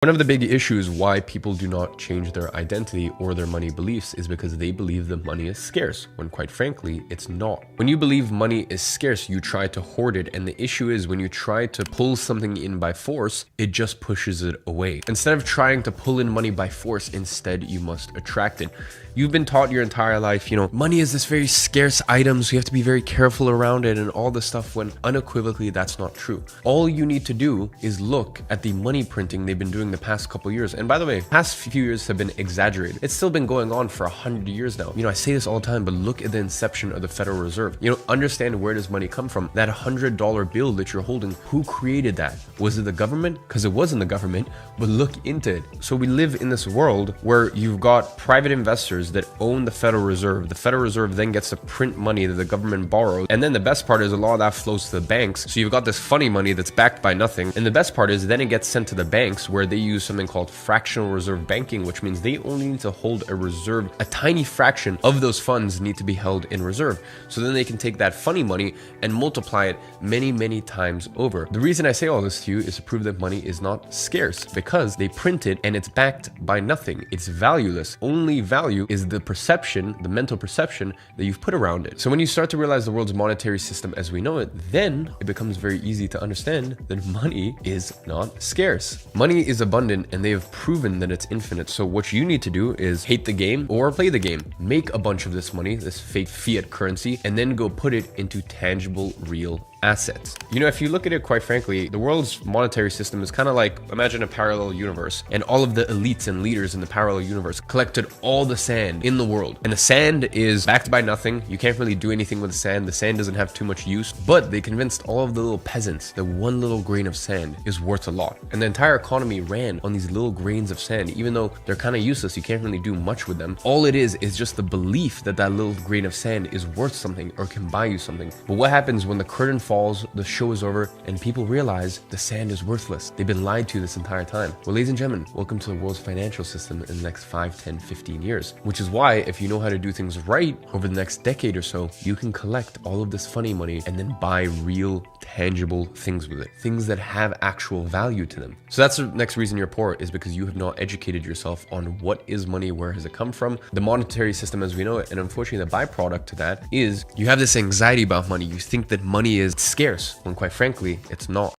One of the big issues why people do not change their identity or their money beliefs is because they believe that money is scarce, when quite frankly, it's not. When you believe money is scarce, you try to hoard it, and the issue is when you try to pull something in by force, it just pushes it away. Instead of trying to pull in money by force, instead you must attract it. You've been taught your entire life, money is this very scarce item, so you have to be very careful around it and all this stuff, when unequivocally that's not true. All you need to do is look at the money printing they've been doing the past couple years. And by the way, past few years have been exaggerated. It's still been going on for 100 years now. I say this all the time, but look at the inception of the Federal Reserve. Understand where does money come from. That $100 bill that you're holding, who created that? Was it the government? Because it wasn't the government, but look into it. So we live in this world where you've got private investors that own the Federal Reserve. The Federal Reserve then gets to print money that the government borrows. And then the best part is a lot of that flows to the banks. So you've got this funny money that's backed by nothing. And the best part is then it gets sent to the banks where they use something called fractional reserve banking, which means they only need to hold a tiny fraction of those funds need to be held in reserve. So then they can take that funny money and multiply it many, many times over. The reason I say all this to you is to prove that money is not scarce, because they print it and it's backed by nothing. It's valueless. Only value is the perception, the mental perception that you've put around it. So when you start to realize the world's monetary system as we know it, then it becomes very easy to understand that money is not scarce. Money is abundant and they have proven that it's infinite. So what you need to do is hate the game or play the game. Make a bunch of this money, this fake fiat currency, and then go put it into tangible, real assets. If you look at it, quite frankly, the world's monetary system is kind of like, imagine a parallel universe, and all of the elites and leaders in the parallel universe collected all the sand in the world. And the sand is backed by nothing. You can't really do anything with the sand. The sand doesn't have too much use, but they convinced all of the little peasants that one little grain of sand is worth a lot. And the entire economy ran on these little grains of sand. Even though they're kind of useless, you can't really do much with them. All it is just the belief that that little grain of sand is worth something or can buy you something. But what happens when the curtain falls, the show is over, and people realize the sand is worthless? They've been lied to this entire time. Well, ladies and gentlemen, welcome to the world's financial system in the next 5, 10, 15 years. Which is why, if you know how to do things right over the next decade or so, you can collect all of this funny money and then buy real, tangible things with it. Things that have actual value to them. So that's the next reason you're poor, is because you have not educated yourself on what is money, where has it come from, the monetary system as we know it. And unfortunately, the byproduct to that is you have this anxiety about money. You think that money is scarce, when quite frankly, it's not.